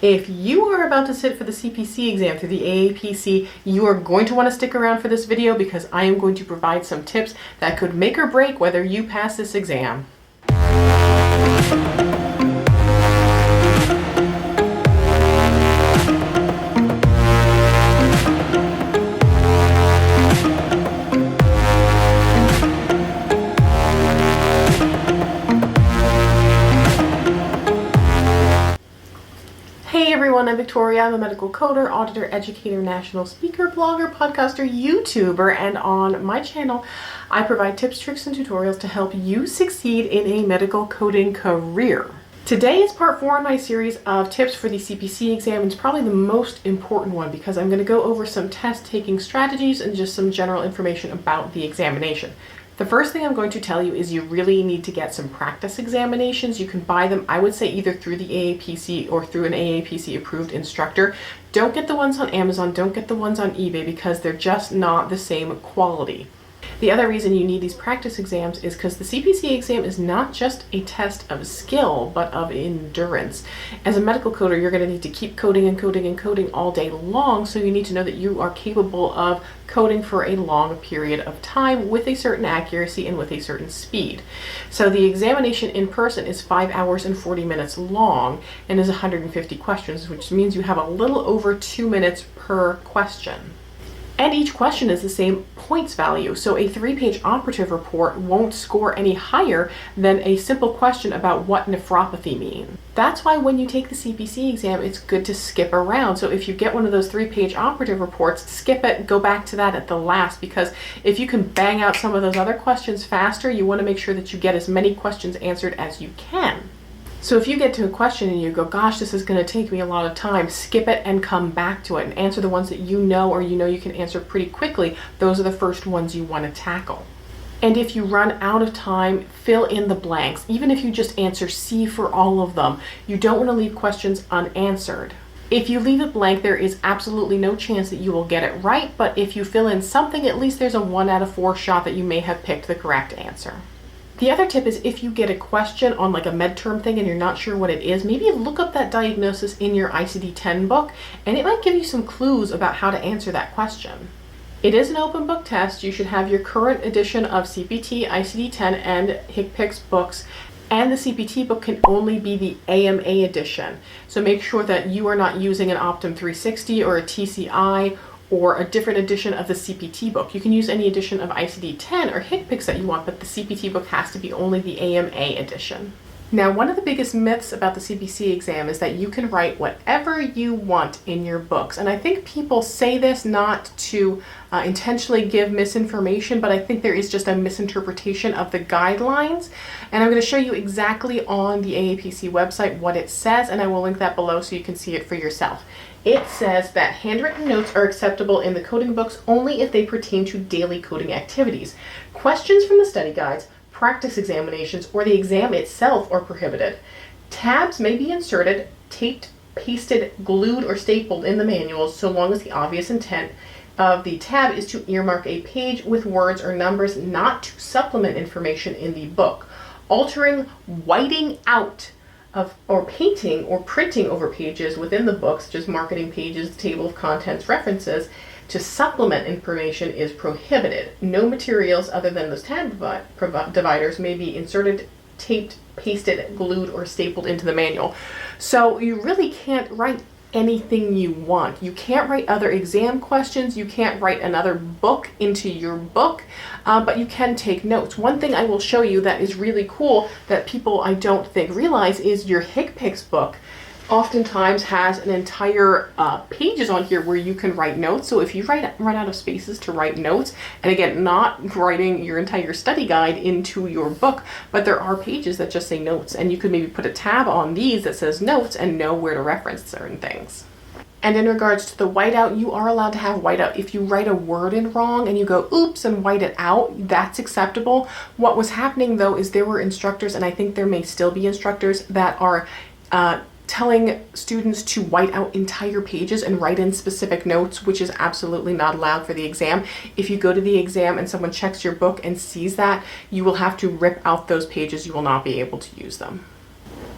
If you are about to sit for the CPC exam through the AAPC, you are going to want to stick around for this video because I am going to provide some tips that could make or break whether you pass this exam. Hey everyone, I'm Victoria. I'm a medical coder, auditor, educator, national speaker, blogger, podcaster, YouTuber, and on my channel, I provide tips, tricks, and tutorials to help you succeed in a medical coding career. Today is part 4 in my series of tips for the CPC exam. It's probably the most important one because I'm going to go over some test-taking strategies and just some general information about the examination. The first thing I'm going to tell you is you really need to get some practice examinations. You can buy them, I would say, either through the AAPC or through an AAPC approved instructor. Don't get the ones on Amazon, don't get the ones on eBay because they're just not the same quality. The other reason you need these practice exams is because the CPC exam is not just a test of skill, but of endurance. As a medical coder, you're going to need to keep coding and coding and coding all day long, so you need to know that you are capable of coding for a long period of time with a certain accuracy and with a certain speed. So the examination in person is 5 hours and 40 minutes long and is 150 questions, which means you have a little over 2 minutes per question. And each question is the same points value, so a 3-page operative report won't score any higher than a simple question about what nephropathy means. That's why when you take the CPC exam, it's good to skip around. So if you get one of those 3-page operative reports, skip it, go back to that at the last, because if you can bang out some of those other questions faster, you want to make sure that you get as many questions answered as you can. So if you get to a question and you go, gosh, this is going to take me a lot of time, skip it and come back to it and answer the ones that you know or you know you can answer pretty quickly. Those are the first ones you want to tackle. And if you run out of time, fill in the blanks. Even if you just answer C for all of them, you don't want to leave questions unanswered. If you leave it blank, there is absolutely no chance that you will get it right, but if you fill in something, at least there's a 1 out of 4 shot that you may have picked the correct answer. The other tip is if you get a question on like a med-term thing and you're not sure what it is, maybe look up that diagnosis in your ICD-10 book and it might give you some clues about how to answer that question. It is an open book test. You should have your current edition of CPT, ICD-10, and HCPCS books, and the CPT book can only be the AMA edition. So make sure that you are not using an Optum 360 or a TCI or a different edition of the CPT book. You can use any edition of ICD-10 or HCPCS that you want, but the CPT book has to be only the AMA edition. Now, one of the biggest myths about the CPC exam is that you can write whatever you want in your books. And I think people say this not to intentionally give misinformation, but I think there is just a misinterpretation of the guidelines. And I'm going to show you exactly on the AAPC website what it says, and I will link that below so you can see it for yourself. It says that handwritten notes are acceptable in the coding books only if they pertain to daily coding activities. Questions from the study guides, practice examinations, or the exam itself are prohibited. Tabs may be inserted, taped, pasted, glued, or stapled in the manuals so long as the obvious intent of the tab is to earmark a page with words or numbers, not to supplement information in the book. Altering, whiting out of, or painting or printing over pages within the books, such as marketing pages, table of contents, references, to supplement information is prohibited. No materials other than those tab dividers may be inserted, taped, pasted, glued, or stapled into the manual. So you really can't write anything you want. You can't write other exam questions, you can't write another book into your book, but you can take notes. One thing I will show you that is really cool that people I don't think realize is your HCPCS book oftentimes has an entire pages on here where you can write notes. So if you run out of spaces to write notes, and again, not writing your entire study guide into your book, but there are pages that just say notes, and you could maybe put a tab on these that says notes and know where to reference certain things. And in regards to the whiteout, you are allowed to have whiteout. If you write a word in wrong and you go, oops, and white it out, that's acceptable. What was happening though is there were instructors, and I think there may still be instructors that are telling students to white out entire pages and write in specific notes, which is absolutely not allowed for the exam. If you go to the exam and someone checks your book and sees that, you will have to rip out those pages. You will not be able to use them.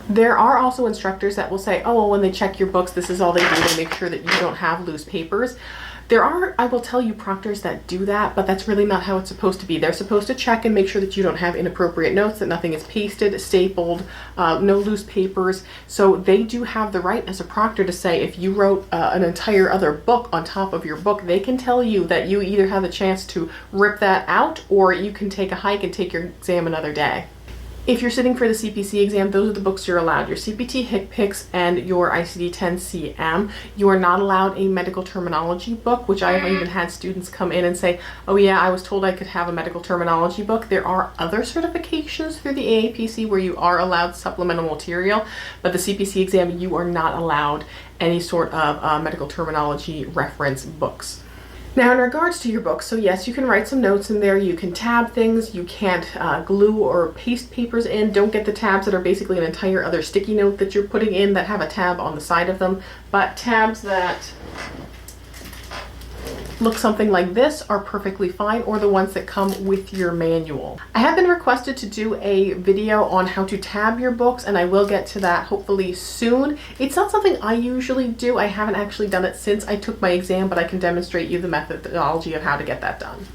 There are also instructors that will say, oh, well, when they check your books, this is all they do. They make sure that you don't have loose papers. There are, I will tell you, proctors that do that, but that's really not how it's supposed to be. They're supposed to check and make sure that you don't have inappropriate notes, that nothing is pasted, stapled, no loose papers. So they do have the right as a proctor to say, if you wrote an entire other book on top of your book, they can tell you that you either have a chance to rip that out or you can take a hike and take your exam another day. If you're sitting for the CPC exam, those are the books you're allowed. Your CPT HCPCS and your ICD-10 CM. You are not allowed a medical terminology book, which I have even had students come in and say, oh yeah, I was told I could have a medical terminology book. There are other certifications through the AAPC where you are allowed supplemental material, but the CPC exam, you are not allowed any sort of medical terminology reference books. Now in regards to your book, so yes, you can write some notes in there, you can tab things, you can't glue or paste papers in. Don't get the tabs that are basically an entire other sticky note that you're putting in that have a tab on the side of them, but tabs that look something like this are perfectly fine, or the ones that come with your manual. I have been requested to do a video on how to tab your books, and I will get to that hopefully soon. It's not something I usually do. I haven't actually done it since I took my exam, but I can demonstrate you the methodology of how to get that done.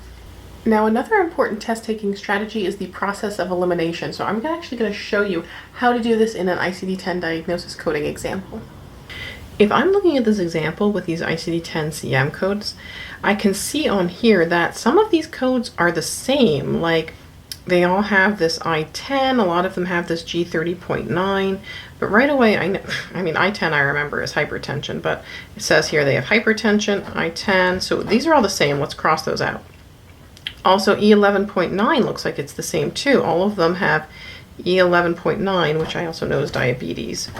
Now, another important test taking strategy is the process of elimination. So I'm actually going to show you how to do this in an ICD-10 diagnosis coding example. If I'm looking at this example with these ICD-10 CM codes, I can see on here that some of these codes are the same. Like they all have this I-10, a lot of them have this G30.9, but right away I know, I mean I-10 I remember is hypertension, but it says here they have hypertension, I-10, so these are all the same. Let's cross those out. Also E11.9 looks like it's the same too. All of them have E11.9, which I also know is diabetes.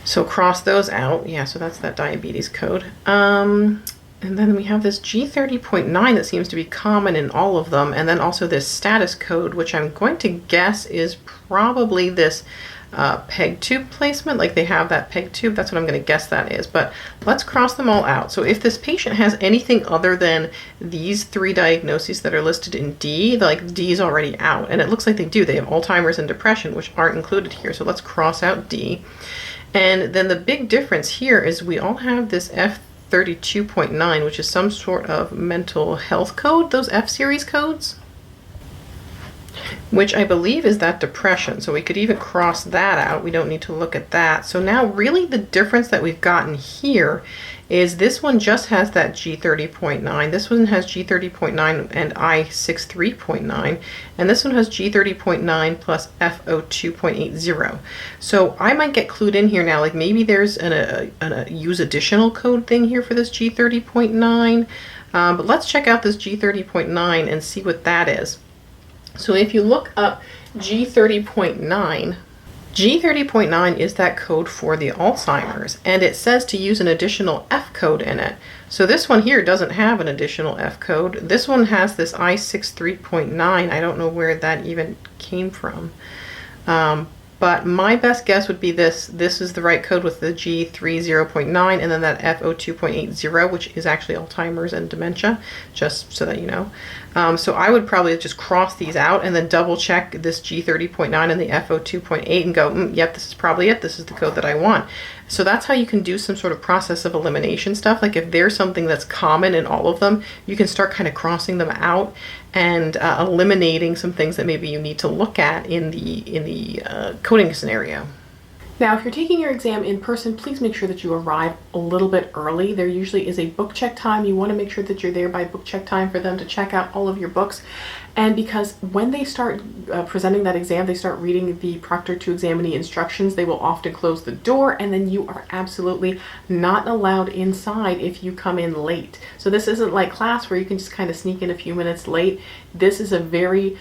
So cross those out. Yeah, so that's that diabetes code. And then we have this G30.9 that seems to be common in all of them. And then also this status code, which I'm going to guess is probably this peg tube placement. Like they have that peg tube. That's what I'm going to guess that is. But let's cross them all out. So if this patient has anything other than these three diagnoses that are listed in D, like D is already out. And it looks like they do. They have Alzheimer's and depression, which aren't included here. So let's cross out D. And then the big difference here is we all have this F32.9, which is some sort of mental health code, those F-series codes, which I believe is that depression. So we could even cross that out. We don't need to look at that. So now really the difference that we've gotten here is this one just has that G30.9. This one has G30.9 and I63.9. And this one has G30.9 plus FO2.80. So I might get clued in here now, like maybe there's a use additional code thing here for this G30.9. But let's check out this G30.9 and see what that is. So if you look up G30.9, G30.9 is that code for the Alzheimer's, and it says to use an additional F code in it. So this one here doesn't have an additional F code. This one has this I63.9. I don't know where that even came from. But my best guess would be this. This is the right code with the G30.9 and then that FO2.80, which is actually Alzheimer's and dementia, just so that you know. So I would probably just cross these out and then double check this G30.9 and the FO2.8 and go, yep, this is probably it. This is the code that I want. So that's how you can do some sort of process of elimination stuff. Like if there's something that's common in all of them, you can start kind of crossing them out and eliminating some things that maybe you need to look at in the coding scenario. Now, if you're taking your exam in person, please make sure that you arrive a little bit early. There usually is a book check time. You want to make sure that you're there by book check time for them to check out all of your books. And because when they start presenting that exam, they start reading the proctor to examinee instructions, they will often close the door, and then you are absolutely not allowed inside if you come in late. So this isn't like class where you can just kind of sneak in a few minutes late. This is a very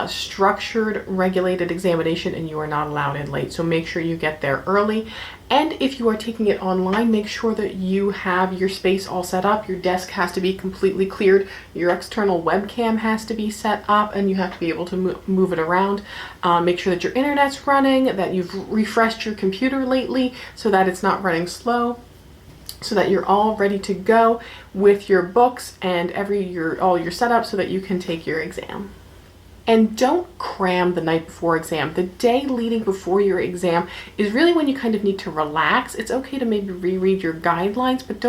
structured, regulated examination, and you are not allowed in late. So make sure you get there early. And if you are taking it online, make sure that you have your space all set up. Your desk has to be completely cleared. Your external webcam has to be set up, and you have to be able to move it around. Make sure that your internet's running, that you've refreshed your computer lately so that it's not running slow, so that you're all ready to go with your books and all your setup so that you can take your exam. And don't cram the night before exam. The day leading before your exam is really when you kind of need to relax. It's okay to maybe reread your guidelines, but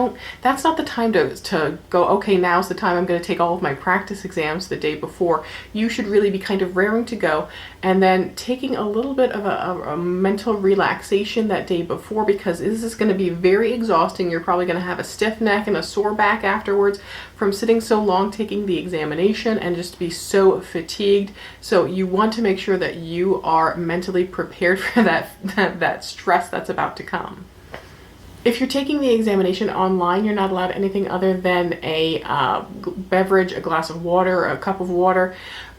that's not the time to go, okay, now's the time I'm going to take all of my practice exams the day before. You should really be kind of raring to go and then taking a little bit of a mental relaxation that day before, because this is going to be very exhausting. You're probably going to have a stiff neck and a sore back afterwards from sitting so long taking the examination and just be so fatigued. So you want to make sure that you are mentally prepared for that stress that's about to come. If you're taking the examination online, you're not allowed anything other than a beverage, a glass of water, a cup of water.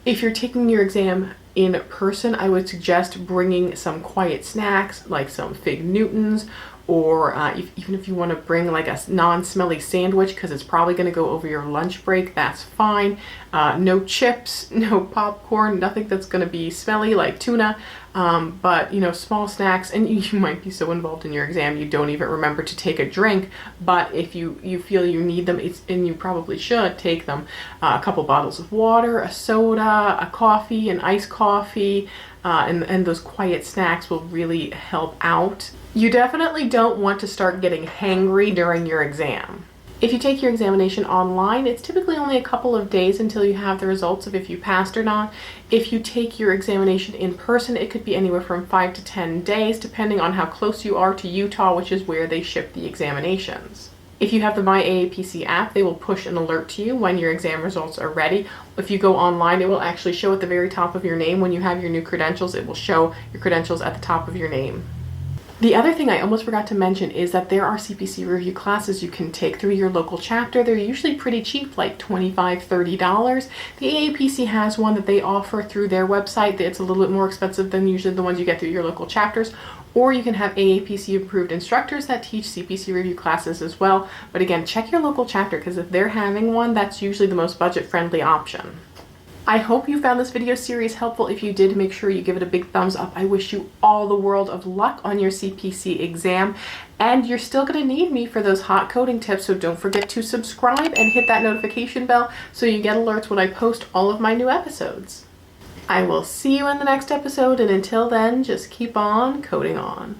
If you're taking your exam in person, I would suggest bringing some quiet snacks like some Fig Newtons, or even if you want to bring like a non-smelly sandwich, because it's probably going to go over your lunch break, that's fine. No chips, no popcorn, nothing that's going to be smelly like tuna, but small snacks. And you might be so involved in your exam you don't even remember to take a drink, but if you feel you need them, and you probably should take them, a couple bottles of water, a soda, a coffee, an iced coffee, and those quiet snacks will really help out. You definitely don't want to start getting hangry during your exam. If you take your examination online, it's typically only a couple of days until you have the results of if you passed or not. If you take your examination in person, it could be anywhere from 5 to 10 days, depending on how close you are to Utah, which is where they ship the examinations. If you have the My AAPC app, they will push an alert to you when your exam results are ready. If you go online, it will actually show at the very top of your name. When you have your new credentials, it will show your credentials at the top of your name. The other thing I almost forgot to mention is that there are CPC review classes you can take through your local chapter. They're usually pretty cheap, like $25, $30. The AAPC has one that they offer through their website. It's a little bit more expensive than usually the ones you get through your local chapters. Or you can have AAPC approved instructors that teach CPC review classes as well. But again, check your local chapter, because if they're having one, that's usually the most budget-friendly option. I hope you found this video series helpful. If you did, make sure you give it a big thumbs up. I wish you all the world of luck on your CPC exam, and you're still going to need me for those hot coding tips, so don't forget to subscribe and hit that notification bell so you get alerts when I post all of my new episodes. I will see you in the next episode, and until then, just keep on coding on.